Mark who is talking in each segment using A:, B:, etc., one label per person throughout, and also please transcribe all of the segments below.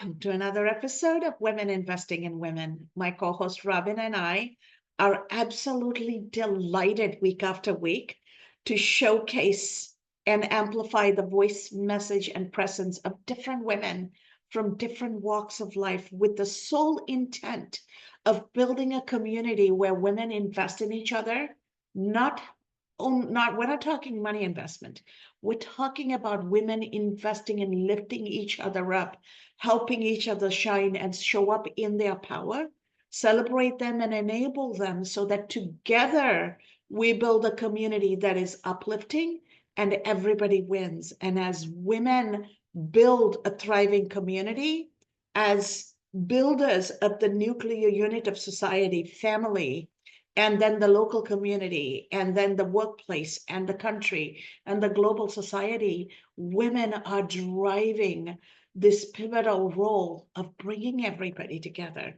A: Welcome to another episode of Women Investing in Women. My co-host Robin and I are absolutely delighted week after week to showcase and amplify the voice, message, and presence of different women from different walks of life with the sole intent of building a community where women invest in each other, we're not talking money investment. We're talking about women investing in lifting each other up, helping each other shine and show up in their power, celebrate them and enable them so that together we build a community that is uplifting and everybody wins. And as women build a thriving community, as builders of the nuclear unit of society, family, and then the local community, and then the workplace, and the country, and the global society, women are driving this pivotal role of bringing everybody together.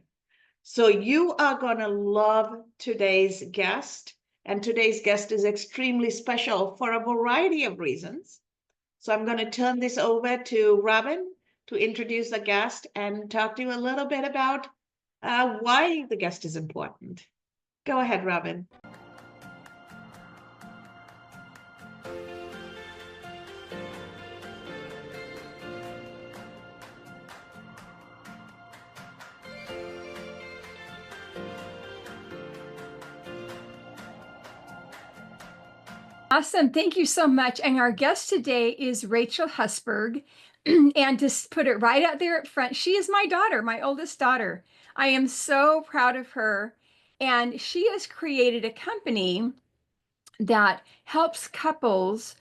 A: So you are going to love today's guest, and today's guest is extremely special for a variety of reasons. So I'm going to turn this over to Robin to introduce the guest and talk to you a little bit about why the guest is important. Go ahead, Robin.
B: Awesome. Thank you so much. And our guest today is Rachel Husberg. And to put it right out there up front, she is my daughter, my oldest daughter. I am so proud of her. And she has created a company that helps couples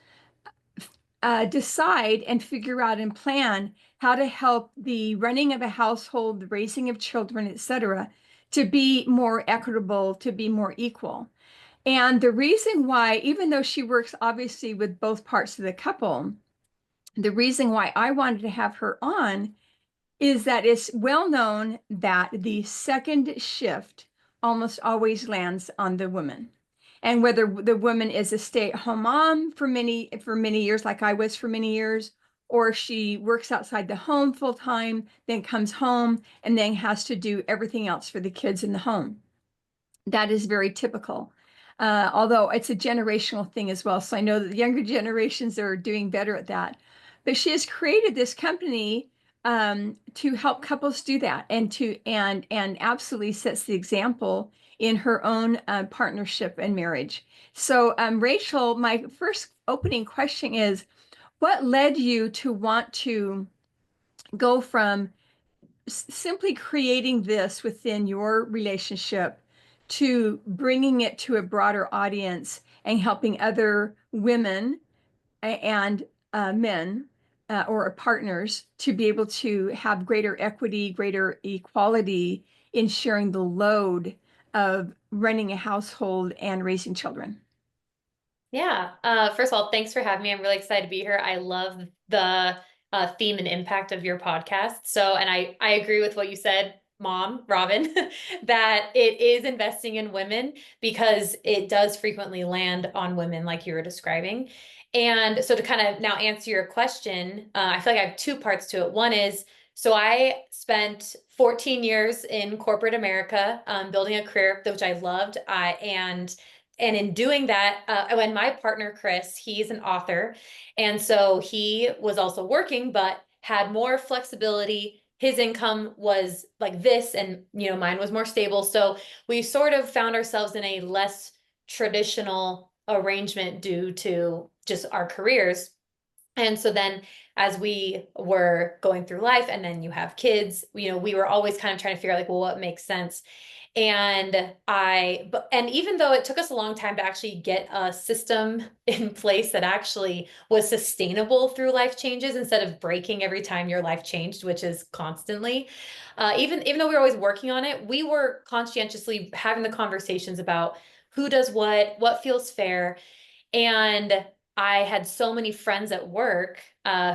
B: decide and figure out and plan how to help the running of a household, the raising of children, etc., to be more equitable, to be more equal. And the reason why, even though she works obviously with both parts of the couple, the reason why I wanted to have her on is that it's well known that the second shift almost always lands on the woman. And whether the woman is a stay-at-home mom for many years, like I was for many years, or she works outside the home full time, then comes home and then has to do everything else for the kids in the home. That is very typical. Although it's a generational thing as well. So I know that the younger generations are doing better at that. But she has created this company to help couples do that and absolutely sets the example in her own partnership and marriage. So Rachel, my first opening question is, what led you to want to go from simply creating this within your relationship to bringing it to a broader audience and helping other women and men or partners to be able to have greater equity, greater equality in sharing the load of running a household and raising children?
C: Yeah. First of all, thanks for having me. I'm really excited to be here. I love the theme and impact of your podcast. So, and I agree with what you said, Mom, Robin, that it is investing in women because it does frequently land on women, like you were describing. And so to kind of now answer your question, I feel like I have two parts to it. One is, so I spent 14 years in corporate America, building a career, which I loved. And in doing that, when my partner, Chris, he's an author. And so he was also working, but had more flexibility. His income was like this, and mine was more stable. So we sort of found ourselves in a less traditional arrangement due to just our careers. And so then as we were going through life and then you have kids, we were always kind of trying to figure out like, well, what makes sense? And even though it took us a long time to actually get a system in place that actually was sustainable through life changes instead of breaking every time your life changed, which is constantly, even though we were always working on it, we were conscientiously having the conversations about who does what feels fair. And I had so many friends at work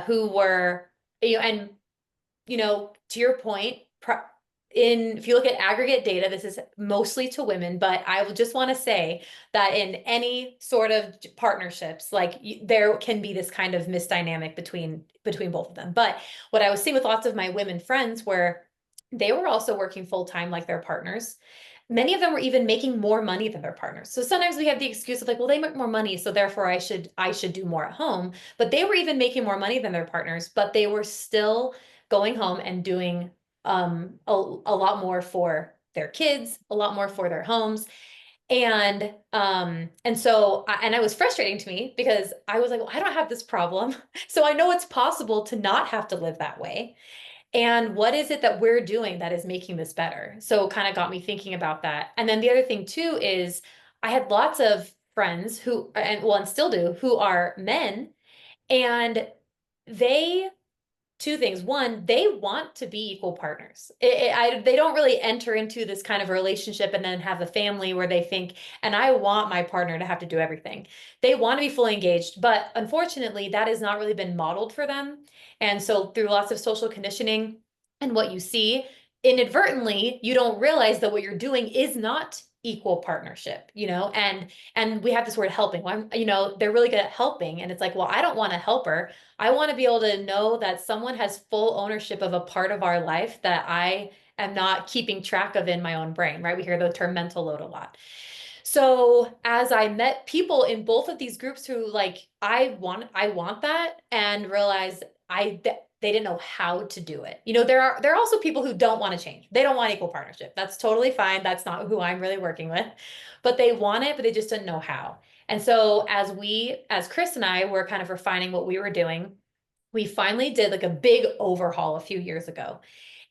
C: who were, to your point, if you look at aggregate data, this is mostly to women, but I would just want to say that in any sort of partnerships, like there can be this kind of misdynamic between both of them. But what I was seeing with lots of my women friends where they were also working full time like their partners. Many of them were even making more money than their partners. So sometimes we have the excuse of like, well, they make more money, so therefore I should do more at home. But they were even making more money than their partners, but they were still going home and doing a lot more for their kids, a lot more for their homes. And so and it was frustrating to me because I was like, well, I don't have this problem. So I know it's possible to not have to live that way. And what is it that we're doing that is making this better? So kind of got me thinking about that. And then the other thing too is I had lots of friends who, and well, and still do, who are men, and they two things. One, they want to be equal partners. They don't really enter into this kind of relationship and then have a family where they think, and I want my partner to have to do everything. They want to be fully engaged, but unfortunately, that has not really been modeled for them. And so through lots of social conditioning and what you see, inadvertently, you don't realize that what you're doing is not equal partnership, and we have this word helping. Well, they're really good at helping. And it's like, well, I don't want to help her. I want to be able to know that someone has full ownership of a part of our life that I am not keeping track of in my own brain, right? We hear the term mental load a lot. So as I met people in both of these groups who like, I want that, and realized they didn't know how to do it. There are also people who don't want to change. They don't want equal partnership. That's totally fine. That's not who I'm really working with, but they want it, but they just didn't know how. And so as Chris and I were kind of refining what we were doing, we finally did like a big overhaul a few years ago.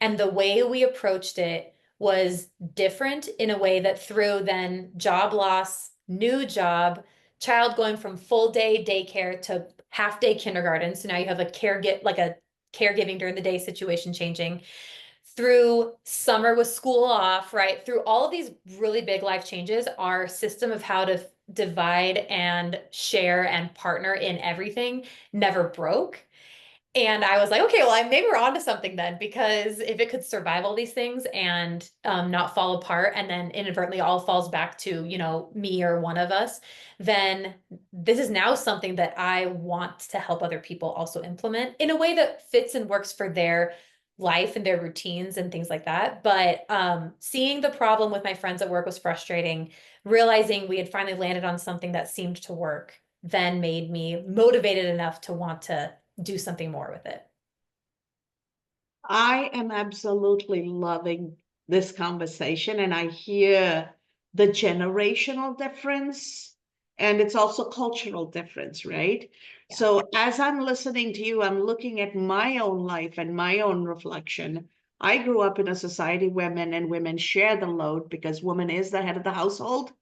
C: And the way we approached it was different in a way that through then job loss, new job, child going from full day daycare to half day kindergarten. So now you have a caregiving during the day situation changing, through summer with school off, right? Through all of these really big life changes, our system of how to divide and share and partner in everything never broke. And I was like, okay, well, maybe we're onto something then, because if it could survive all these things and not fall apart, and then inadvertently all falls back to, me or one of us, then this is now something that I want to help other people also implement in a way that fits and works for their life and their routines and things like that. But seeing the problem with my friends at work was frustrating. Realizing we had finally landed on something that seemed to work then made me motivated enough to want to do something more with it.
A: I am absolutely loving this conversation, and I hear the generational difference, and it's also cultural difference, right?
C: Yeah.
A: So as I'm listening to you, I'm looking at my own life and my own reflection. I grew up in a society where men and women share the load because woman is the head of the household,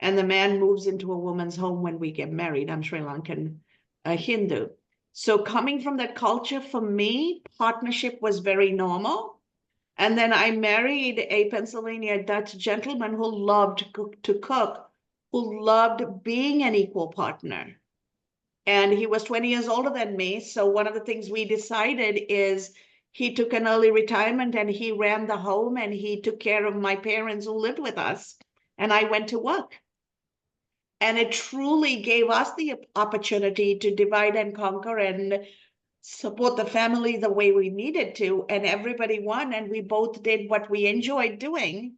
A: and the man moves into a woman's home when we get married. I'm Sri Lankan, Hindu. So coming from that culture, for me, partnership was very normal. And then I married a Pennsylvania Dutch gentleman who loved to cook, who loved being an equal partner. And he was 20 years older than me. So one of the things we decided is he took an early retirement and he ran the home and he took care of my parents who lived with us. And I went to work. And it truly gave us the opportunity to divide and conquer and support the family the way we needed to. And everybody won, and we both did what we enjoyed doing,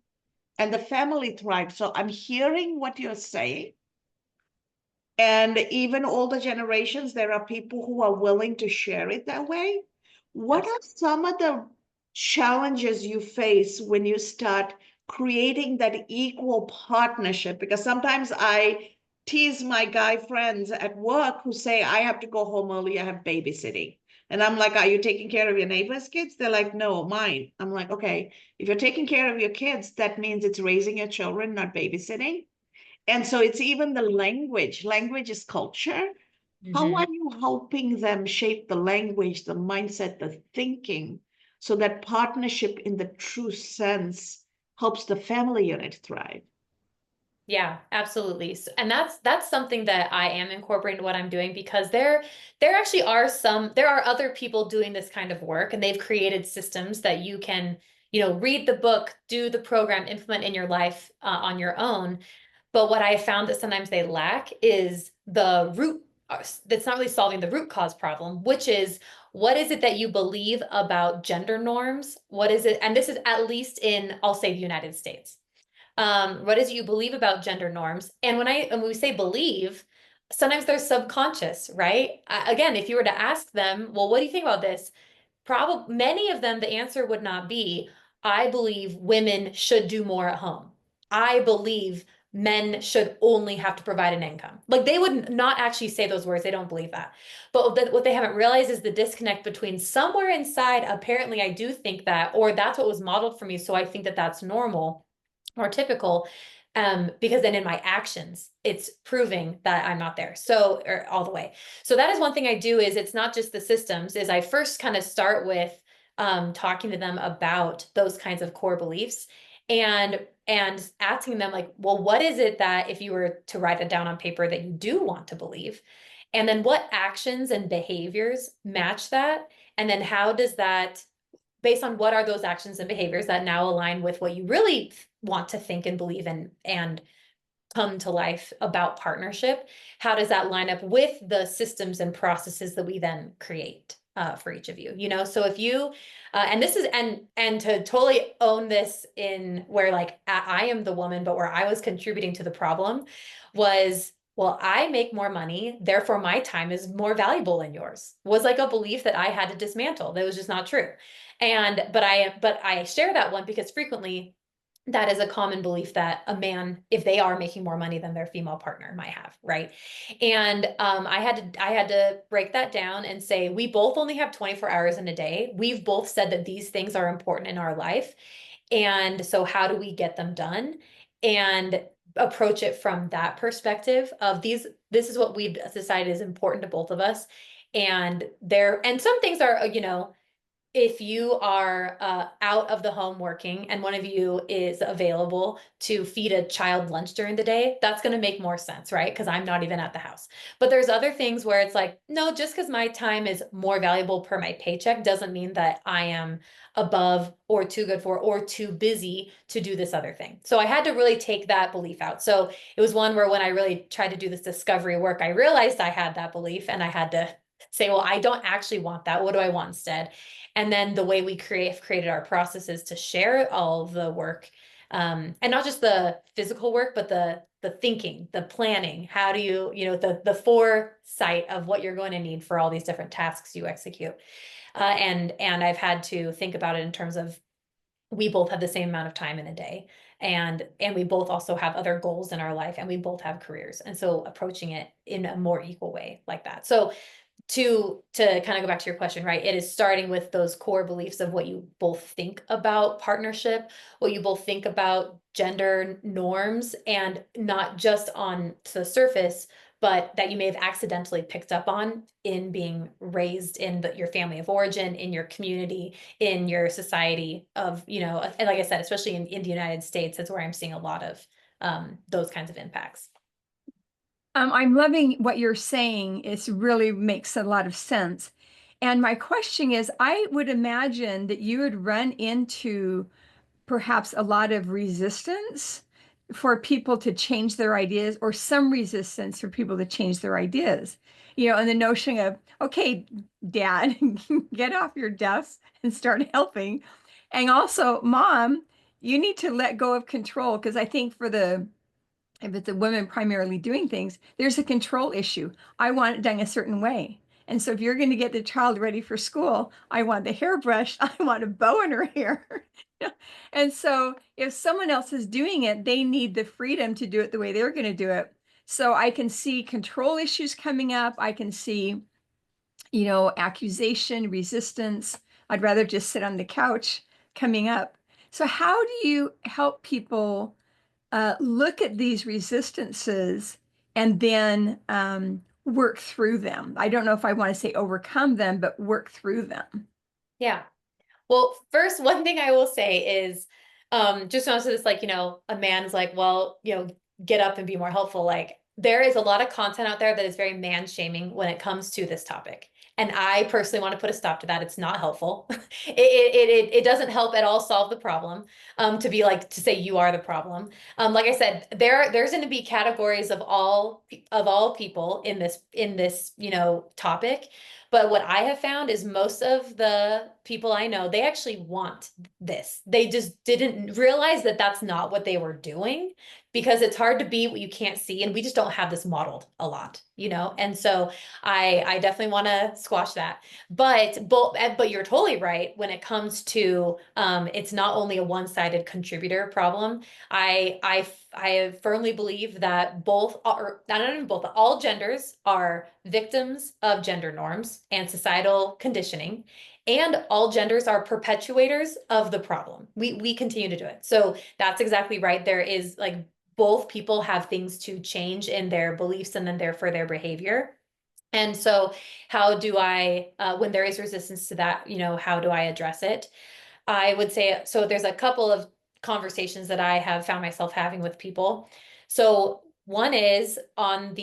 A: and the family thrived. So I'm hearing what you're saying. And even older generations, there are people who are willing to share it that way. What are some of the challenges you face when you start creating that equal partnership? Because sometimes I tease my guy friends at work who say, I have to go home early, I have babysitting. And I'm like, are you taking care of your neighbor's kids? They're like, no, mine. I'm like, okay, if you're taking care of your kids, that means it's raising your children, not babysitting. And so it's even the language. Language is culture. How are you helping them shape the language, the mindset, the thinking, so that partnership in the true sense helps the family unit thrive?
C: Yeah, absolutely. And that's something that I am incorporating what I'm doing, because there actually are there are other people doing this kind of work, and they've created systems that you can read the book, do the program, implement in your life on your own. But what I found that sometimes they lack is the root, that's not really solving the root cause problem, which is, what is it that you believe about gender norms? What is it? And this is at least in, I'll say, the United States. What is it you believe about gender norms? And when we say believe, sometimes they're subconscious, right? Again, if you were to ask them, well, what do you think about this? Probably many of them, the answer would not be, I believe women should do more at home. I believe men should only have to provide an income. Like, they would not actually say those words. They don't believe that. But what they haven't realized is the disconnect between, somewhere inside, apparently I do think that, or that's what was modeled for me, so I think that that's normal or typical. Because then in my actions, it's proving that I'm not there. So, or all the way. So that is one thing I do, is it's not just the systems, is I first kind of start with talking to them about those kinds of core beliefs, and asking them, like, well, what is it that, if you were to write it down on paper, that you do want to believe? And then what actions and behaviors match that? And then how does that, based on what are those actions and behaviors that now align with what you really want to think and believe and come to life about partnership, how does that line up with the systems and processes that we then create for each of you? So if you and this is, and to totally own this, in where, like, I am the woman, but where I was contributing to the problem was, well, I make more money, therefore my time is more valuable than yours, was like a belief that I had to dismantle. That was just not true. But I share that one because frequently that is a common belief that a man, if they are making more money than their female partner, might have, right? And I had to break that down and say, we both only have 24 hours in a day. We've both said that these things are important in our life. And so how do we get them done? And approach it from that perspective of, this is what we've decided is important to both of us. And some things are, if you are out of the home working and one of you is available to feed a child lunch during the day, that's going to make more sense, right? Because I'm not even at the house. But there's other things where it's like, no, just because my time is more valuable per my paycheck doesn't mean that I am above or too good for or too busy to do this other thing. So I had to really take that belief out. So it was one where, when I really tried to do this discovery work, I realized I had that belief, and I had to say, well, I don't actually want that. What do I want instead? And then the way we created our processes to share all of the work, and not just the physical work, but the thinking, the planning. How do you, the foresight of what you're going to need for all these different tasks you execute. And I've had to think about it in terms of, we both have the same amount of time in a day, and we both also have other goals in our life, and we both have careers. And so approaching it in a more equal way like that. So to kind of go back to your question, right? It is starting with those core beliefs of what you both think about partnership, what you both think about gender norms, and not just on the surface, but that you may have accidentally picked up on in being raised in your family of origin, in your community, in your society of, and like I said, especially in the United States, that's where I'm seeing a lot of those kinds of impacts.
B: I'm loving what you're saying. It really makes a lot of sense. And my question is, I would imagine that you would run into perhaps a lot of resistance for people to change their ideas, or some resistance for people to change their ideas. And the notion of, okay, dad, get off your desk and start helping. And also, mom, you need to let go of control, because I think if it's a woman primarily doing things, there's a control issue. I want it done a certain way. And so if you're going to get the child ready for school, I want the hairbrush, I want a bow in her hair. And so if someone else is doing it, they need the freedom to do it the way they're going to do it. So I can see control issues coming up. I can see, accusation, resistance. I'd rather just sit on the couch coming up. So how do you help people look at these resistances and then work through them? I don't know if I want to say overcome them, but work through them.
C: Yeah. Well, first, one thing I will say is, just notice this, like, a man's like, well, get up and be more helpful. Like, there is a lot of content out there that is very man shaming when it comes to this topic. And I personally want to put a stop to that. It's not helpful. It doesn't help at all solve the problem. To be like, to say you are the problem. Like I said, there's going to be categories of all people in this, topic. But what I have found is most of the people I know, they actually want this. They just didn't realize that that's not what they were doing, because it's hard to be what you can't see. And we just don't have this modeled a lot, And so I definitely want to squash that. But you're totally right when it comes to it's not only a one-sided contributor problem. I firmly believe that both, or not even both, all genders are victims of gender norms and societal conditioning, and all genders are perpetuators of the problem. We continue to do it. So that's exactly right. There is like both people have things to change in their beliefs and then therefore their behavior. And so how do I, when there is resistance to that, how do I address it? I would say, so there's a couple of conversations that I have found myself having with people. So one is on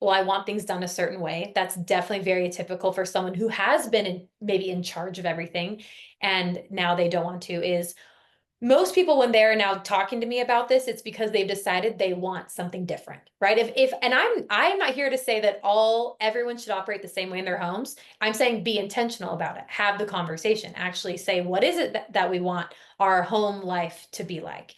C: well, I want things done a certain way. That's definitely very typical for someone who has been maybe in charge of everything and now they don't want to. Is most people, when they're now talking to me about this, it's because they've decided they want something different, right? And I'm not here to say that everyone should operate the same way in their homes. I'm saying be intentional about it. Have the conversation. Actually say, what is it that we want our home life to be like?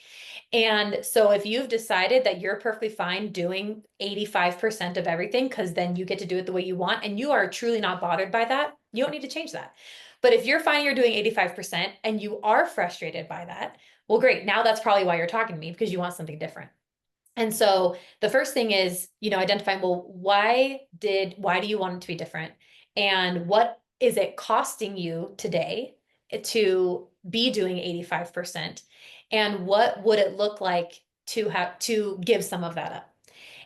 C: And so if you've decided that you're perfectly fine doing 85% of everything, because then you get to do it the way you want, and you are truly not bothered by that, you don't need to change that. But if you're finding you're doing 85% and you are frustrated by that, well, great. Now that's probably why you're talking to me, because you want something different. And so the first thing is, identifying, well, why do you want it to be different? And what is it costing you today to be doing 85%? And what would it look like to have to give some of that up?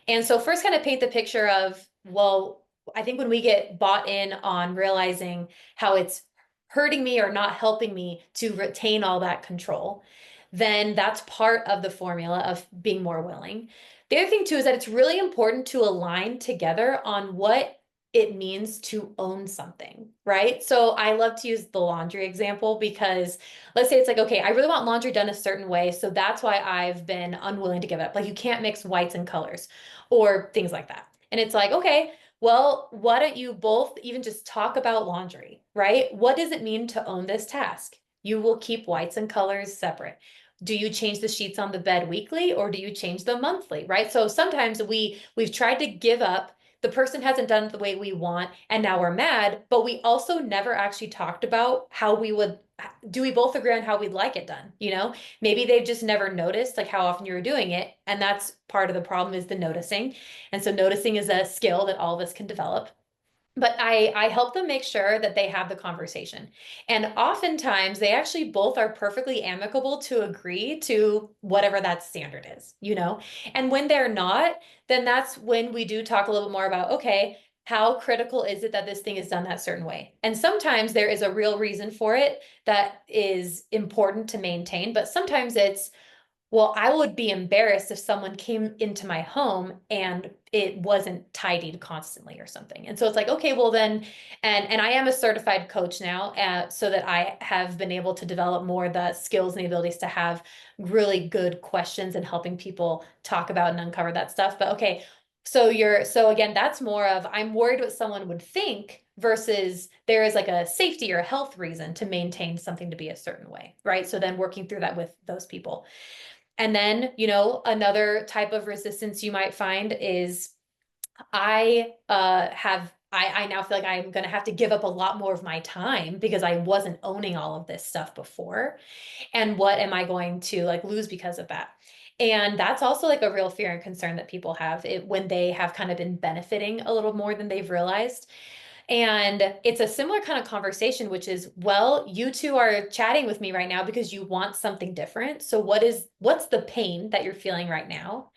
C: And so first kind of paint the picture of, well, I think when we get bought in on realizing how it's hurting me or not helping me to retain all that control, then that's part of the formula of being more willing. The other thing too is that it's really important to align together on what it means to own something, right? So I love to use the laundry example, because let's say it's like, okay, I really want laundry done a certain way, so that's why I've been unwilling to give it up. Like, you can't mix whites and colors or things like that. And it's like, okay, well, why don't you both even just talk about laundry, right? What does it mean to own this task? You will keep whites and colors separate. Do you change the sheets on the bed weekly, or do you change them monthly, right? So sometimes we've tried to give up, the person hasn't done it the way we want, and now we're mad, but we also never actually talked about do we both agree on how we'd like it done? Maybe they've just never noticed like how often you were doing it. And that's part of the problem, is the noticing. And so noticing is a skill that all of us can develop. But I help them make sure that they have the conversation. And oftentimes they actually both are perfectly amicable to agree to whatever that standard is, And when they're not, then that's when we do talk a little bit more about, okay, how critical is it that this thing is done that certain way? And sometimes there is a real reason for it that is important to maintain, but sometimes it's, well, I would be embarrassed if someone came into my home and it wasn't tidied constantly or something. And so it's like, okay, well then, and I am a certified coach now, so that I have been able to develop more the skills and the abilities to have really good questions and helping people talk about and uncover that stuff. But okay, so again, that's more of, I'm worried what someone would think versus there is like a safety or health reason to maintain something to be a certain way, right? So then working through that with those people. And then, another type of resistance you might find is I now feel like I'm going to have to give up a lot more of my time because I wasn't owning all of this stuff before. And what am I going to like lose because of that? And that's also like a real fear and concern that people have when they have kind of been benefiting a little more than they've realized. And it's a similar kind of conversation, which is, well, you two are chatting with me right now because you want something different. So what's the pain that you're feeling right now?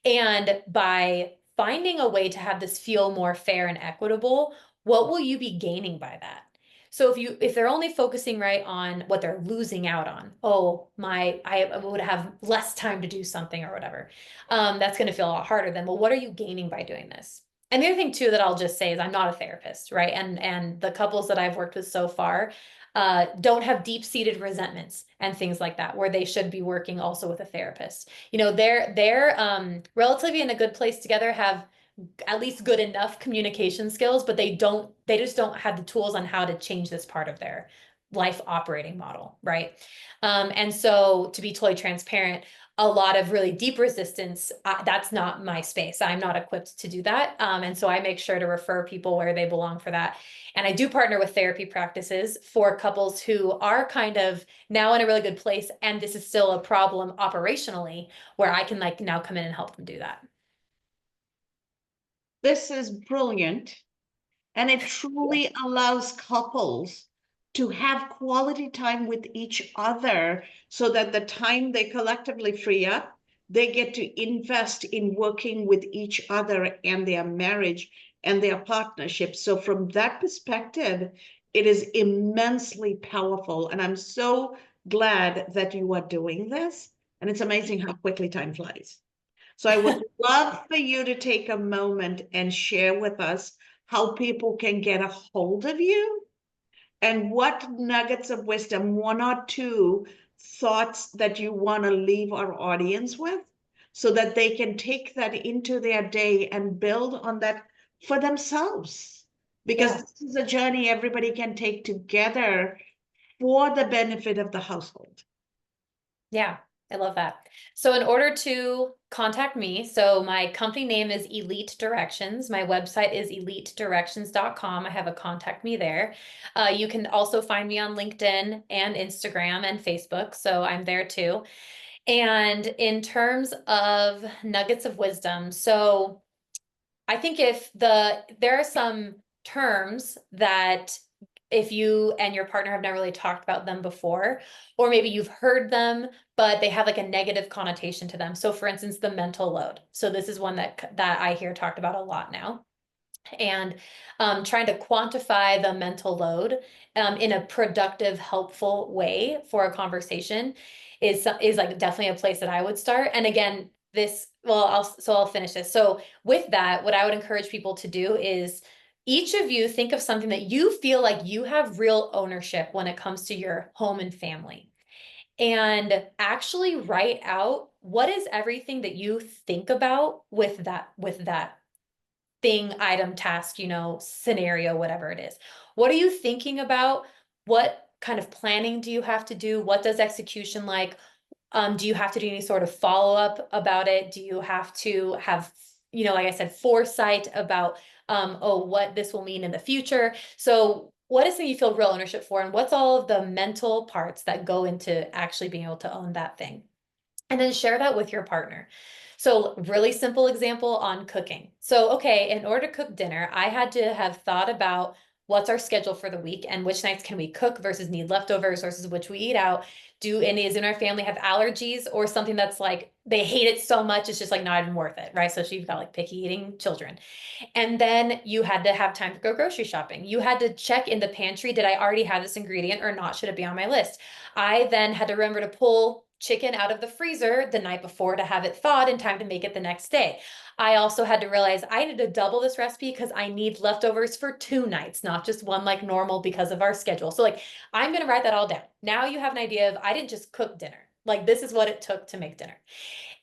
C: And by finding a way to have this feel more fair and equitable, what will you be gaining by that? So if they're only focusing right on what they're losing out on, I would have less time to do something or whatever, that's going to feel a lot harder than, well, what are you gaining by doing this? And the other thing too that I'll just say is I'm not a therapist, right? And the couples that I've worked with so far don't have deep-seated resentments and things like that, where they should be working also with a therapist. You know, they're relatively in a good place together, have at least good enough communication skills, but they just don't have the tools on how to change this part of their life operating model, right? And so to be totally transparent, a lot of really deep resistance, that's not my space. I'm not equipped to do that. And so I make sure to refer people where they belong for that. And I do partner with therapy practices for couples who are kind of now in a really good place, and this is still a problem operationally, where I can like now come in and help them do that.
A: This is brilliant. And it truly allows couples to have quality time with each other so that the time they collectively free up, they get to invest in working with each other and their marriage and their partnership. So, from that perspective, it is immensely powerful. And I'm so glad that you are doing this. And it's amazing how quickly time flies. So I would love for you to take a moment and share with us how people can get a hold of you and what nuggets of wisdom, one or two thoughts that you want to leave our audience with so that they can take that into their day and build on that for themselves. Because
C: Yeah.
A: this is a journey everybody can take together for the benefit of the household.
C: Yeah, I love that. So in order to contact me, so my company name is Elite Directions. My website is elitedirections.com. I have a contact me there. You can also find me on LinkedIn and Instagram and Facebook. So I'm there too. And in terms of nuggets of wisdom, so I think there are some terms that if you and your partner have never really talked about them before, or maybe you've heard them, but they have like a negative connotation to them. So for instance, the mental load. So this is one that I hear talked about a lot now. And trying to quantify the mental load in a productive, helpful way for a conversation is like definitely a place that I would start. And again, I'll finish this. So with that, what I would encourage people to do is each of you think of something that you feel like you have real ownership when it comes to your home and family, and actually write out what is everything that you think about with that thing, item, task, scenario, whatever it is. What are you thinking about? What kind of planning do you have to do? What does execution like? Do you have to do any sort of follow-up about it? Do you have to have, like I said, foresight about, what this will mean in the future? So what is something you feel real ownership for? And what's all of the mental parts that go into actually being able to own that thing? And then share that with your partner. So really simple example on cooking. So, okay, in order to cook dinner, I had to have thought about what's our schedule for the week and which nights can we cook versus need leftovers versus which we eat out. Do any in our family have allergies or something that's like they hate it so much it's just like not even worth it, right? So you've got like picky eating children. And then you had to have time to go grocery shopping. You had to check in the pantry, did I already have this ingredient or not? Should it be on my list? I then had to remember to pull chicken out of the freezer the night before to have it thawed in time to make it the next day. I also had to realize I need to double this recipe because I need leftovers for 2 nights, not just one like normal because of our schedule. So like, I'm going to write that all down. Now you have an idea of I didn't just cook dinner. Like this is what it took to make dinner.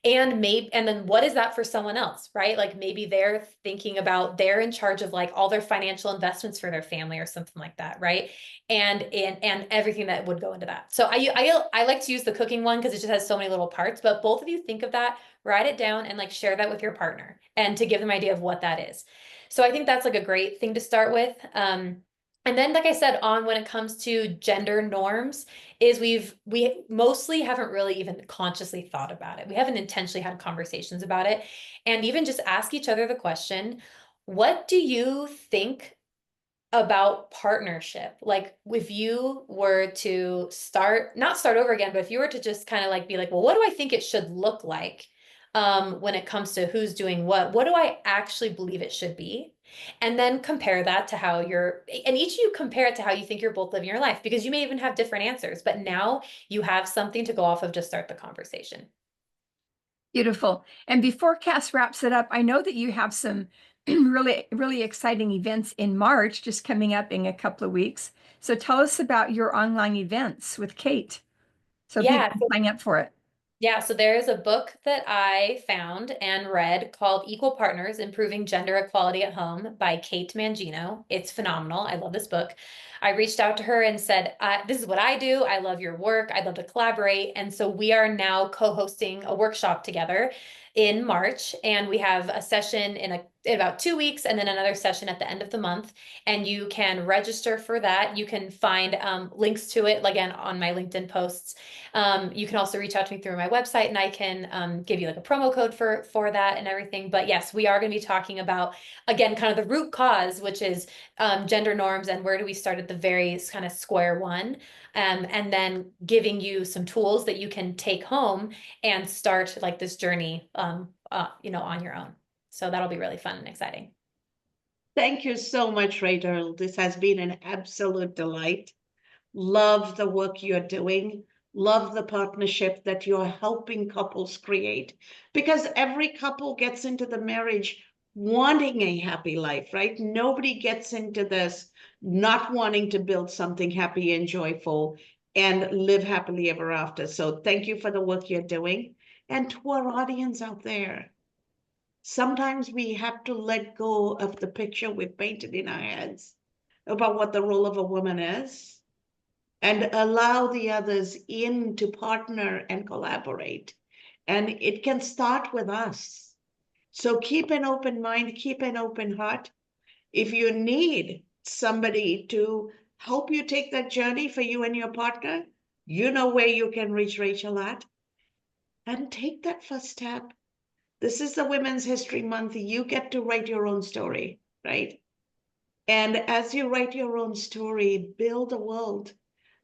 C: And then what is that for someone else, right? Like maybe they're thinking about they're in charge of like all their financial investments for their family or something like that, right? And everything that would go into that. So I like to use the cooking one because it just has so many little parts, but both of you think of that, write it down and like share that with your partner and to give them an idea of what that is. So I think that's like a great thing to start with. And then, like I said, on when it comes to gender norms, is we mostly haven't really even consciously thought about it. We haven't intentionally had conversations about it. And even just ask each other the question, what do you think about partnership? Like if you were to not start over again, but if you were to just kind of like be like, well, what do I think it should look like when it comes to who's doing what do I actually believe it should be? And then compare that to and each of you compare it to how you think you're both living your life, because you may even have different answers, but now you have something to go off of to start the conversation.
B: Beautiful. And before Cass wraps it up, I know that you have some really exciting events in March, just coming up in a couple of weeks. So tell us about your online events with Kate, so people
C: Yeah.
B: can sign up for it.
C: Yeah, so there is a book that I found and read called Equal Partners: Improving Gender Equality at Home by Kate Mangino. It's phenomenal. I love this book. I reached out to her and said, this is what I do. I love your work. I'd love to collaborate. And so we are now co-hosting a workshop together in March, and we have a session in about 2 weeks, and then another session at the end of the month. And you can register for that. You can find links to it, again, on my LinkedIn posts. You can also reach out to me through my website, and I can give you like a promo code for that and everything. But yes, we are going to be talking about, again, kind of the root cause, which is gender norms, and where do we start at the very kind of square one, and then giving you some tools that you can take home and start like this journey, on your own. So that'll be really fun and exciting.
A: Thank you so much, Rachel. This has been an absolute delight. Love the work you're doing. Love the partnership that you're helping couples create, because every couple gets into the marriage wanting a happy life, right? Nobody gets into this not wanting to build something happy and joyful and live happily ever after. So thank you for the work you're doing. And to our audience out there, sometimes we have to let go of the picture we've painted in our heads about what the role of a woman is, and allow the others in to partner and collaborate. And it can start with us. So keep an open mind, keep an open heart. If you need somebody to help you take that journey for you and your partner, you know where you can reach Rachel at. And take that first step. This is the Women's History Month. You get to write your own story, right? And as you write your own story, build a world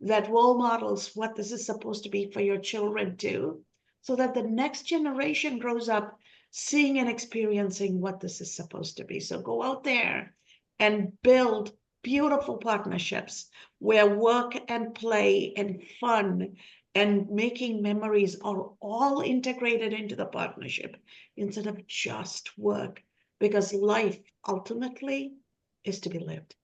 A: that role models what this is supposed to be for your children too, so that the next generation grows up seeing and experiencing what this is supposed to be. So go out there and build beautiful partnerships where work and play and fun and making memories are all integrated into the partnership instead of just work, because life ultimately is to be lived.